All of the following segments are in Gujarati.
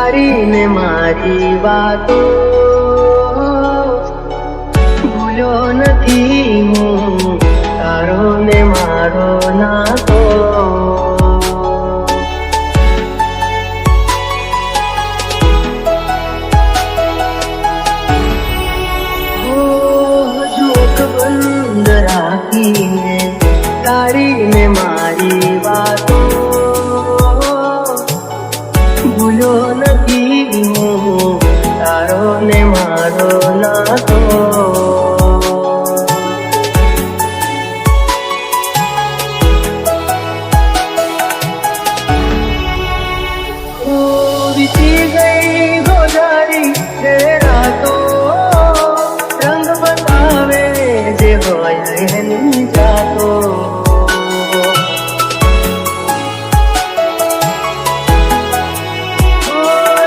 તારી ને મારી વાતો ભૂલ્યો નથી હું, તારો ને મારો નાતો. જોક બંધ રાખીને તારી ને મારી વાતો ભૂલ્યો નથી હું, તારો ને મારો નાતો. વીતી ગઈ ગોજારી તે રાતો, રંગ બતાવે જે હોય એની જાતો.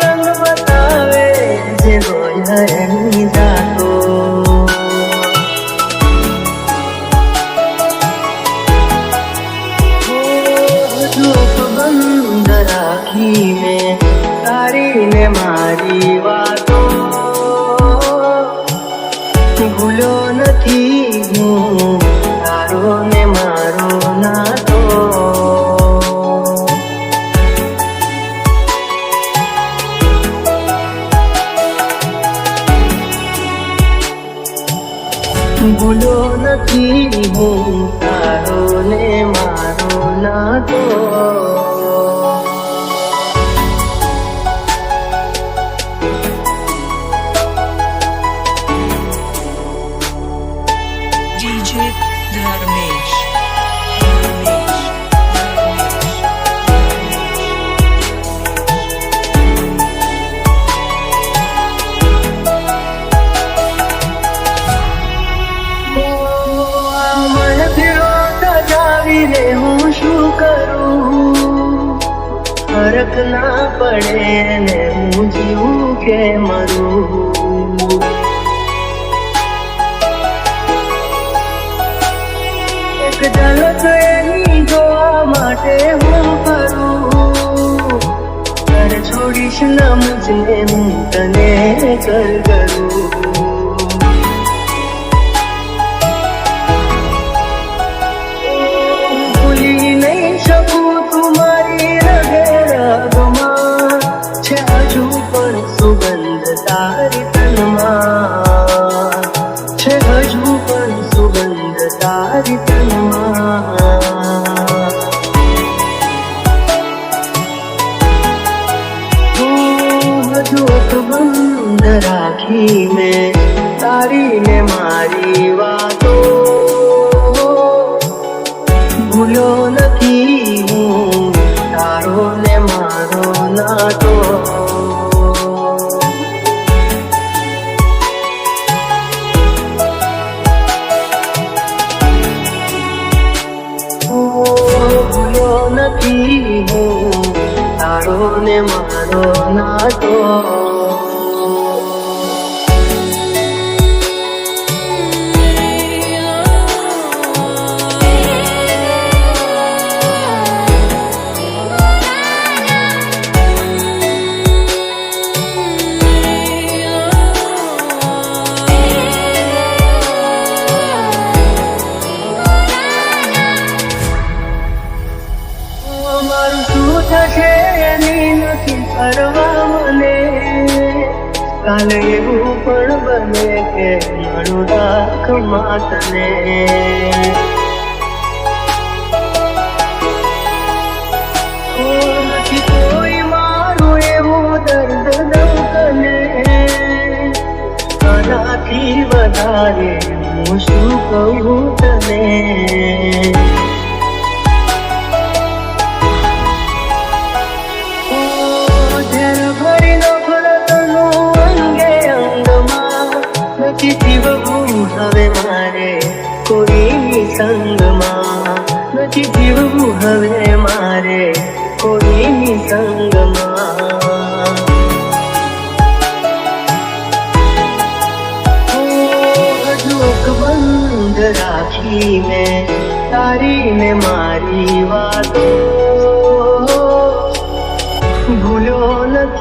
રંગ બતાવે જે હોય એની જાતો. જોક બંધ રાખીને તારી ને મારી વાતો ભૂલ્યો નથી હું, તારો ને મારો નાતો. ભૂલ્યો નથી હું, તારો ને મારો નાતો. DJ Dharmesh. મન ફેરો સજાવીને હું શું કરું, ફરક ના પડે ને હું જીવું કે મરું. એક ઝલક એની જોવા માટે હું કરું, ઘર છોડીશ ના મુજને હું તને કરું. ભૂલી નહીં શકું તુમારી રગે રગમાં, છે હજુ પણ સુગંધ તારી તનમાં, છે હજુ પણ સુગંધ તારી તનમાં. જોક બંધ રાખીને તારી ને મારી વાતો ભૂલ્યો નથી હું, તારો ને મારો નાતો. ભૂલ્યો નથી હું, તારો ને મારો નાતો. મારું શું થશે એની નથી કરવા મને, કાલે એવું પણ બને કે મારું રાખમાં તને. નથી કોઈ મારું એવું દર્દ દઉં તને, આનાથી વધારે હું શું કહું તને. હવે મારે કોઈ સંગ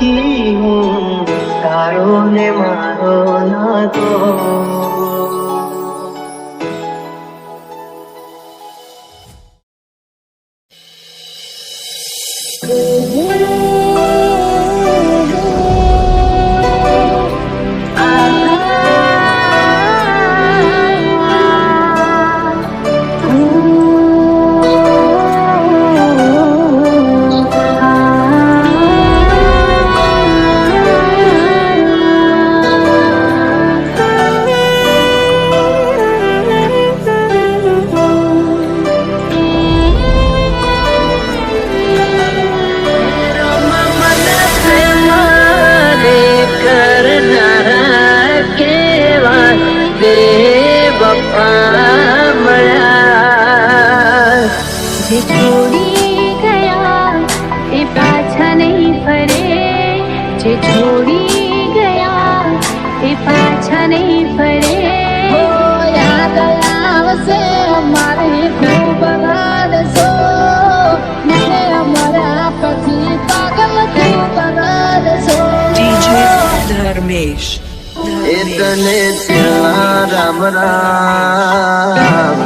નથી હું તારો ને મારો નાતો. જે છોડી ગયા એ પાછા નહીં ફરે, જે છોડી ગયા એ પાછા નહીં ફરે. યાદ આવશે અમારે ખૂબ રડશો, મને અમારા પછી પાગલ ખૂબ રડશો. DJ Dharmesh. એ તને ત્યાં રામ રામ.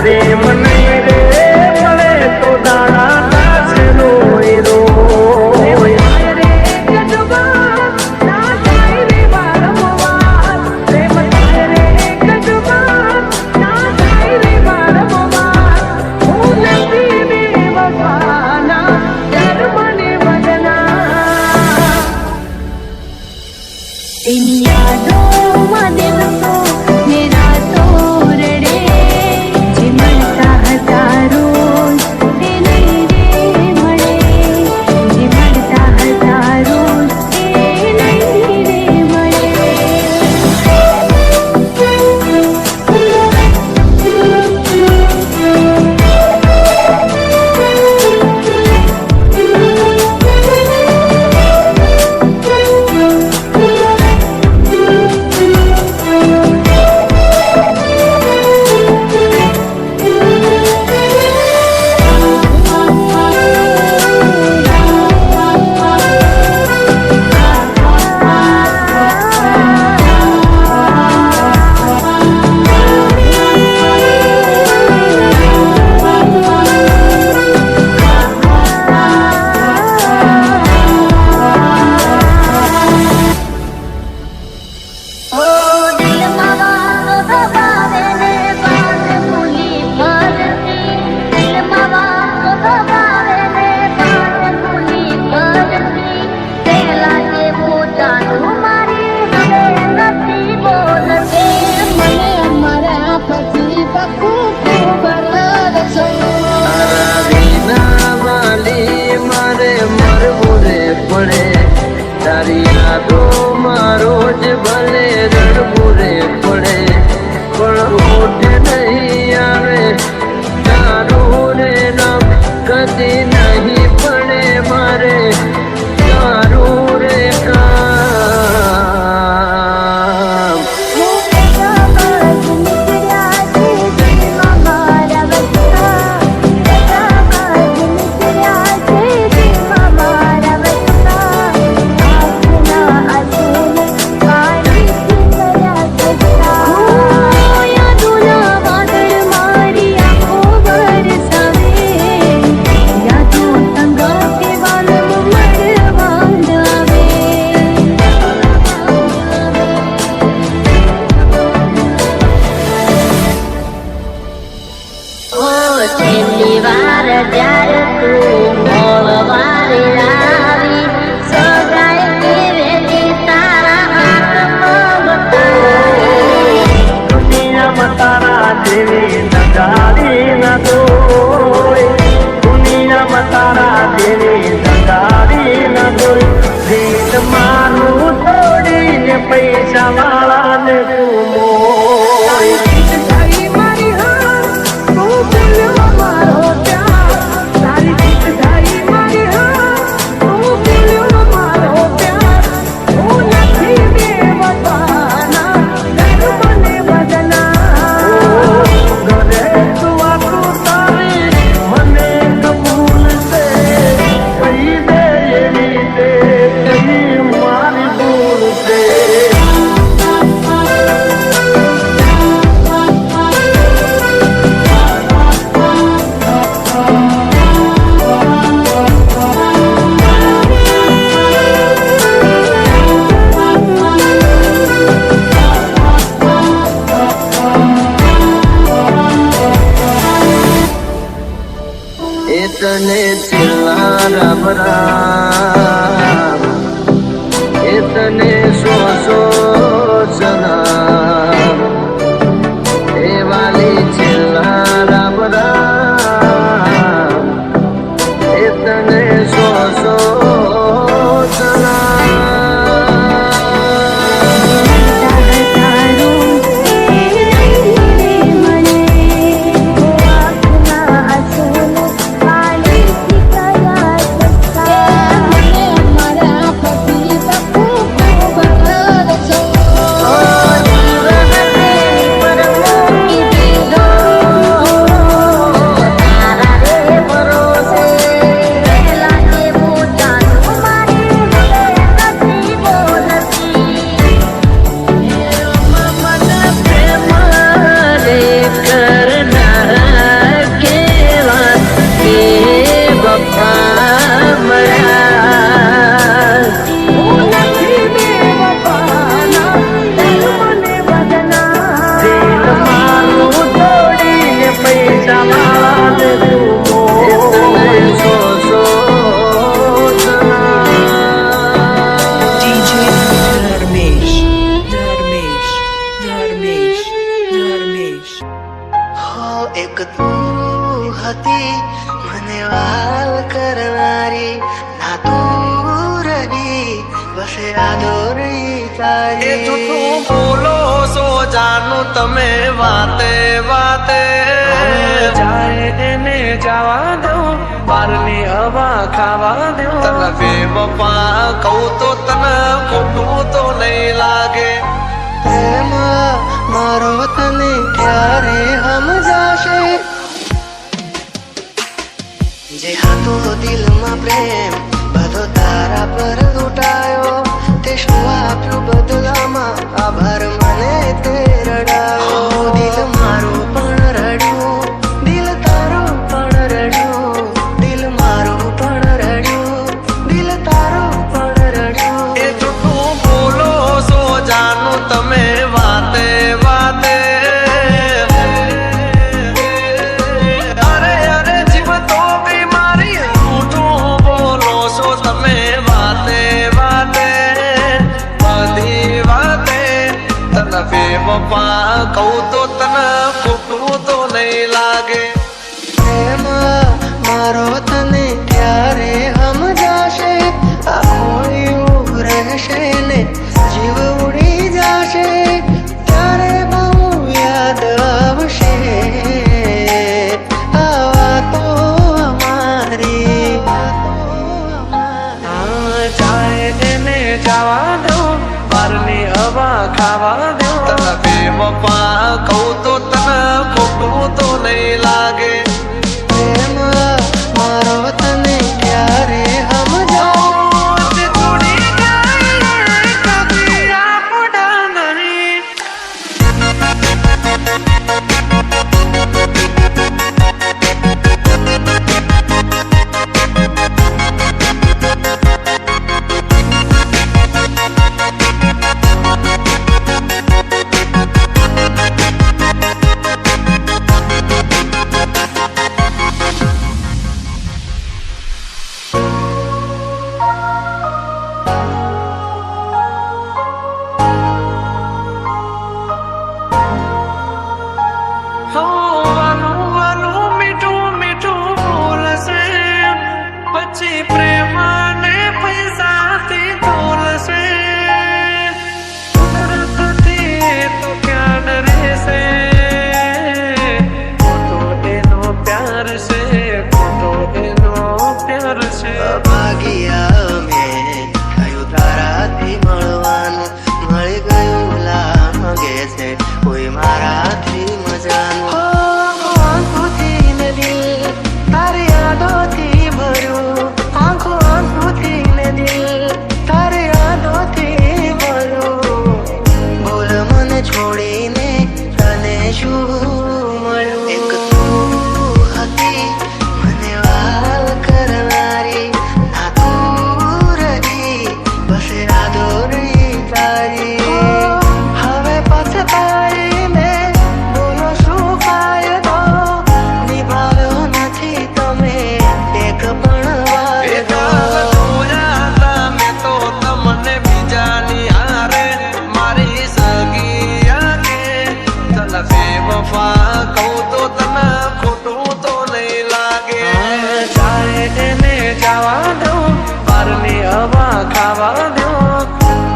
પ્રેમ નહીં રે મળે તો દાણા નાશે રોય રોય. એની યાદોમાં દિલ તો મેરા તો રડે, જે મળતા હતા રોજ તે નહીં રે મળે, જે મળતા હતા રોજ તે નહીં રે મળે. પૈસા વાળાને તું મોય તને છેલ્લા રામ રામ એ તને સો સલામ એ વાલી છેલ્લા રામ રામ એ તને સો એક તું હતી મને વાલ કરનારી ના તું રહી બસે આદોરી તારી તું બોલો સો જાનું તમે વાતે વાતે જાય એને જવા દઉં બારની હવા ખાવા દઉં તને બેવફા કહું તો તને ખોટું તો નહીં લાગે પ્રેમ મારો તને ક્યારે સમજાશે જે હતો દિલમાં પ્રેમ બધો તારા પર લૂંટાયો તે શું આપ્યું બદલામાં આભાર મને તે રડાયો દિલ મારું પણ રડ્યું દિલ તારું પણ રડ્યું દિલ મારું પણ રડ્યું દિલ તારું પણ રડ્યું એ જૂઠું બોલો સો જાનું તમે વાતે વાતે બેવફા કહું તો તને ખોટું તો નહીં લાગે પ્રેમ મારો તને ક્યારે સમજાશે આ ખોયું રહેશે ને જીવ ઉડી જશે ત્યારે બહુ યાદ આવશે આ વાતો અમારી જાય એને જવા દઉં બારની હવા ખાવા દઉં બેવફા કહું તો તને ખોટું તો નહીં લાગે પ્રેમ મારો તને ક્યારે સમજાશે છોડી જાય કભી આપડા નહીં મારાથી મળવાનું મળી ગયું લાગે છે કોઈ મારાથી મજાનું આંખોથી ને દિલ તારી યાદોથી ભર્યું આંખોથી ને દિલ તારી યાદોથી ભર્યું બોલ મને છોડીને તને શું મળ્યું એક તું હતી મને વાલ કરનારી ના તું રહી બસ યાદો રહી તારી હવે પછતાઈને બોલો શું ફાયદો નિભાવ્યો નથી તમે એક પણ વાયદો મેં તો તમને બીજાની હારે મારી સગી કે તને બેવફા કહું તો તને ખોટું તો નહીં લાગે ચાહે એને જવા દઉં બારની હવા ખાવા દો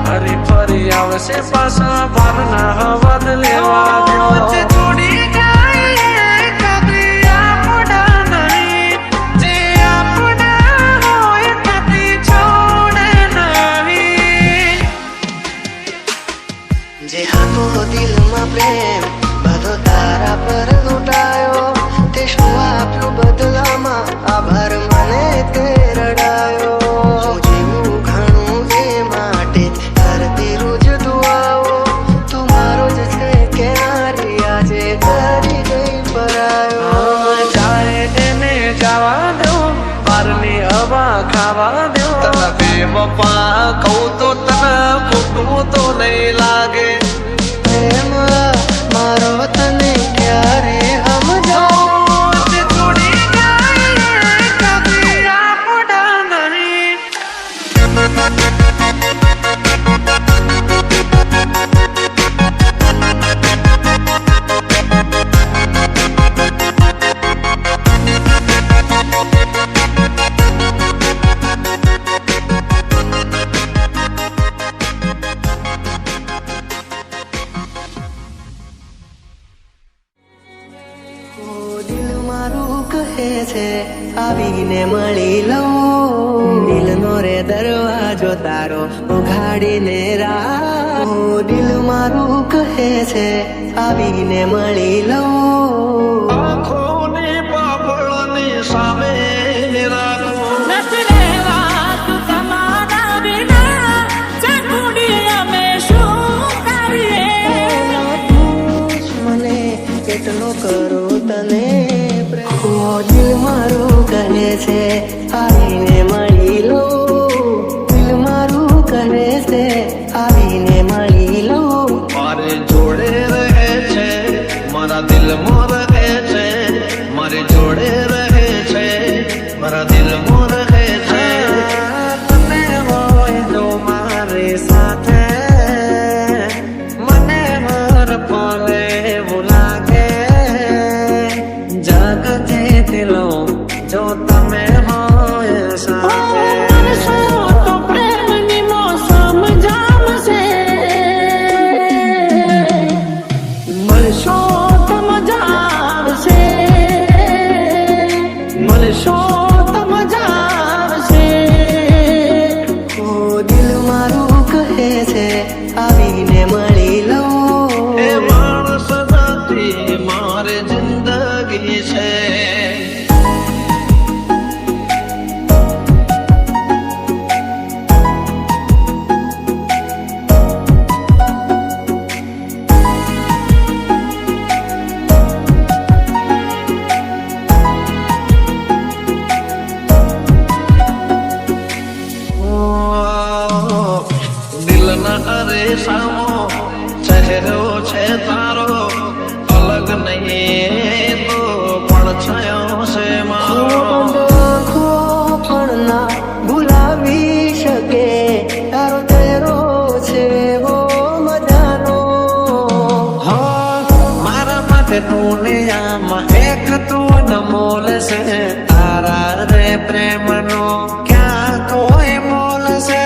ફરી ફરી આવશે પાછા બારના હવા લેવા દો છોડી જાય કદી આપણા નહીં જે આપણા હોય કદી છોડે નહીં જે હતો દિલમાં પ્રેમ બધો તારા પર લૂંટાયો તે શું આપ્યું બદલામાં આભાર મને તે રડાયો હું જીવું ઘણું એ માટે કરતી રોજ દુઆઓ તું મારો જ છે કે હારી આજે કરી ગઈ પરાયો ચાહે એને જવા દો બારની હવા ખાવા દો તને બેવફા કહું તો તને ખોટું તો નહીં લાગે પ્રેમ મારો તને ક્યારે સમજાવો છોડી જાય કદી આપણા નહીં દિલ મારું કહે છે આવીને મળી લઉં દિલનો રે દરવાજો તારો ઉઘાડીને રાખ દિલ મારું કહે છે આવીને મળી લઉં આંખોની પાપડની સામે રાખો મને કેટલો કરું તને પ્રેમ દિલ મારું કહે છે આવીને મળી લઉં દિલ મારું કહે છે આવીને મળી લઉં મારે જોડે રહે છે મારા દિલમાં રહે છે મારે જોડે રહે છે મારા દિલમાં રહે છે તમે હોય તો મારી સાથે મને હર પલે એવું લાગે જગથી દિલો જો તમે હોય સાથે મળશો તો મજા આવશે મળશો તો મજા આવશે ઓ દિલ મારું કહે છે આવીને મળી લઉં એ માણસ નથી મારે જિંદગી છે દિલના અરે સામો ચહેરો છે તારો અલગ નહીં તો પણ છયો છે મારો આંખો પણ ના ભૂલાવી શકે તારો ચહેરો છે ઓ મજાનો મારા માટે દુનિયામાં એક તું અનમોલ છે તારા રે પ્રેમનો ક્યાં કોઈ મોલ છે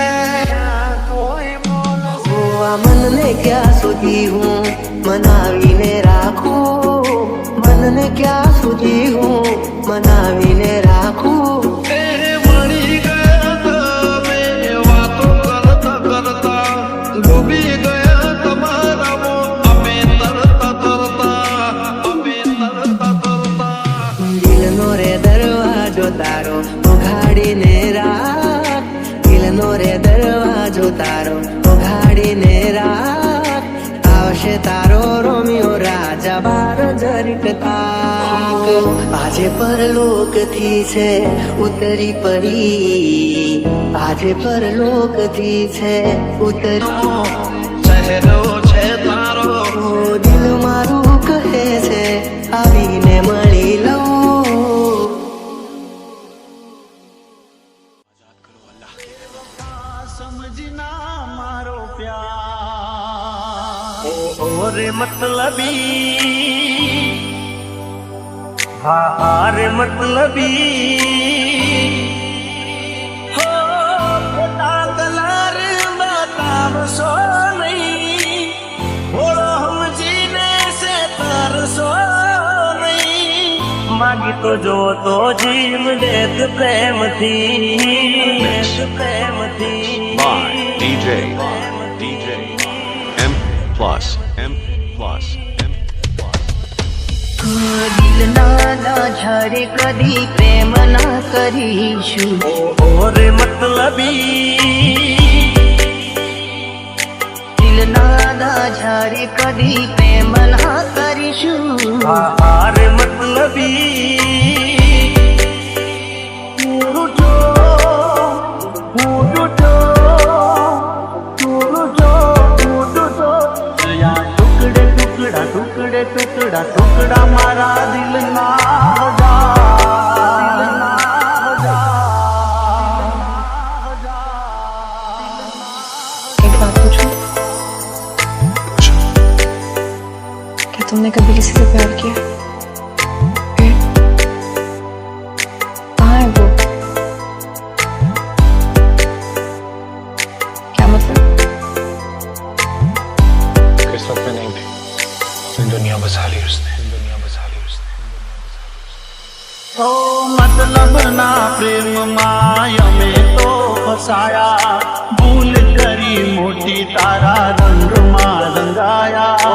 આ મનને ક્યાં સુધી હું મનાવીને રાખું મનને ક્યાં સુધી હું મનાવીને રાખું એ મળી ગયા તમે વાતો કરતા કરતા ઉઘાડીને રાખ, આવશે તારો રોમિયો રાજા બાર જરીક તાક. આજે પરલોકથી છે ઉતરી પડી, આજે પરલોકથી છે ઉતરી. ચહેરો છે તારો, દિલ મારું કહે છે આવીને મળી લઉં. સમજના મારો પ્યાર ઓરે મતલબી, હારે મતલબી હો ખોટા કલર બતાવશો નહીં, ભોળો સમજીને છે તરસો નહીં. માગી તો જો તો જીવ દેત પ્રેમથી, પ્રેમથી. by DJ M plus M plus M plus. દિલ ના ઝાડે કદી પ્રેમ ના કરીશું. ઓરે મતલબી, દિલ ના ઝાડે કદી પ્રેમ ના કરીશું. હારે મતલબી ટુકડે ટુકડા ટુકડા મારા દિલના एक बात पूछूं? क्या तुमने कभी किसी से प्यार किया? फिर कहाँ है वो? क्या मतलब? किस्मत में नहीं थी, दुनिया बसा ली उसने, दुनिया बसा ली उसने. ઓ મતલબ ના પ્રેમમાં અમે તો ફસાયા, ભૂલ કરી મોટી તારા રંગમાં રંગાયા.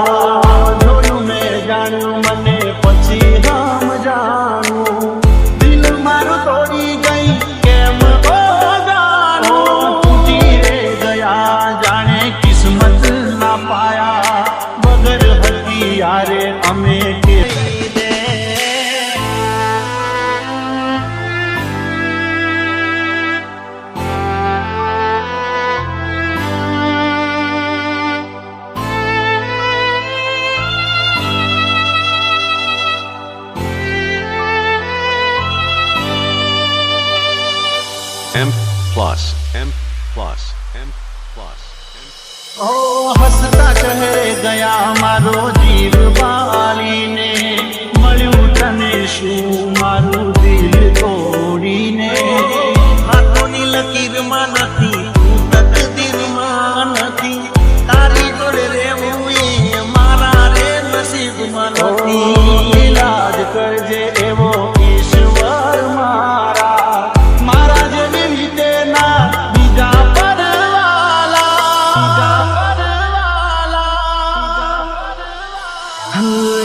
જોયું મેં જાણ્યું મને પછી રામ જાણું, દિલ મારું તોડી ગઈ કેમ જાણું. તૂટી રે ગયા જાણે કિસ્મત ના પાયા, વગર હતી યારે અમે કે M plus M plus M plus M. ઓ હસતા ચહેરે ગયા મારો જીવ બાળીને, મળ્યું તને શું મારું દિલ તોડીને. હાથોની લકીરમાં નથી, તું તકદીરમાં નથી, તારી જોડે રહેવું એ મારા રે નસીબમાં નથી. ઇલાજ કરજે એવો ઈશ્વર મારા, મારા જેવી રીતે ના બીજા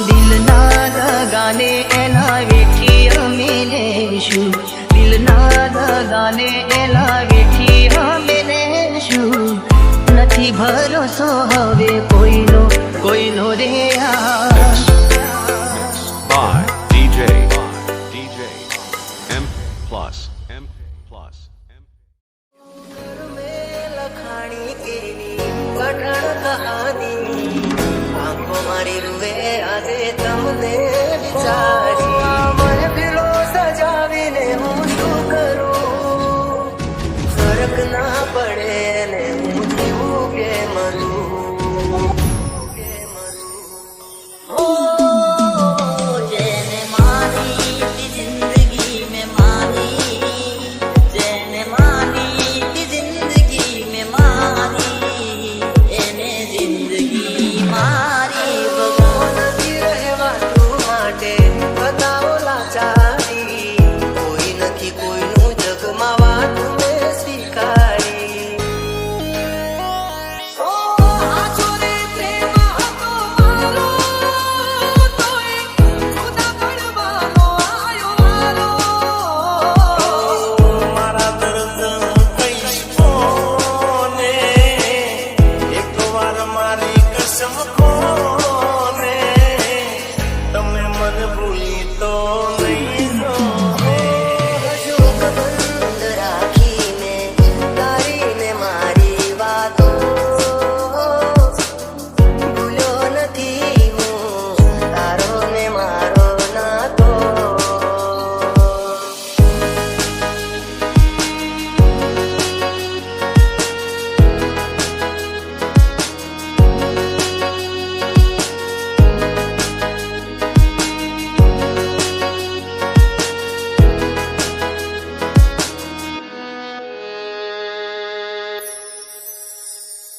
દિલ ના દગાને એના વેઠી અમે લેશું. દિલ ના દગાને એના વેઠી અમે લેશું. નથી ભરોસો હવે કોઈનો કોઈનો રે By DJ M plus M plus M. લખાણી એની કઠણ કહાની, આંખો મારી રૂવે આજે તમને વિચારી. મને પેલો સજાવીને હું શું કરું, ફરક ના પડે ને હું જીવું કે મરું, કે મરું. જેને માની તી જિંદગી મેં માની, જેને માની તી જિંદગી મેં માની, એને જિંદગી મારી નથી રહેવાતું માટે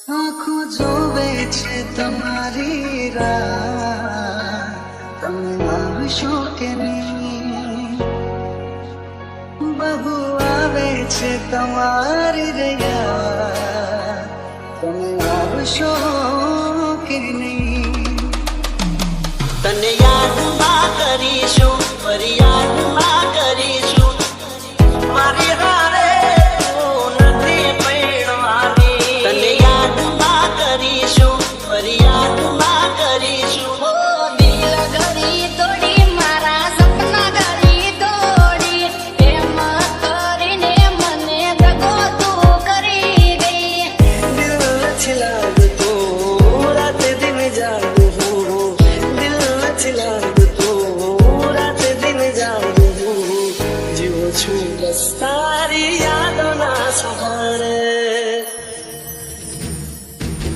આંખો જોવે છે તમારી રાહ, તમે આવશો કે નહીં? બહુ આવે છે તમારી રહ્યા, તમે આવશો કે નહીં? તને યાદ ના કરીશું, ફરિયાદ ના કરીશું, મારી હારે તું નથી પરણવાની. તને યાદ ના કરીશું, ફરિયાદ ના કરીશું. ઓ દિલ ઘડી તોડી, મારા સપના ઘડી તોડી, એમ કરીને મને દગો તું કરી ગઈ. દિલ નથી લાગતું, રાતે દિન જાગું હું, દિલ નથી લાગતું, રાતે દિન જાગું હું, જીવું છું બસ તારી યાદોના સહારે.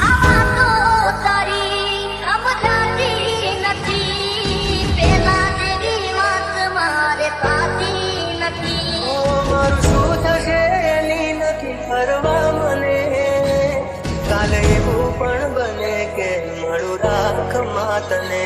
આ વાતો તારી સમજાતી નથી, પેલા જેવી વાત મારે થતી નથી. મારું શું થશે એની નથી પરવા મને, કાલે એવું પણ બને કે મળું રાખ માતને.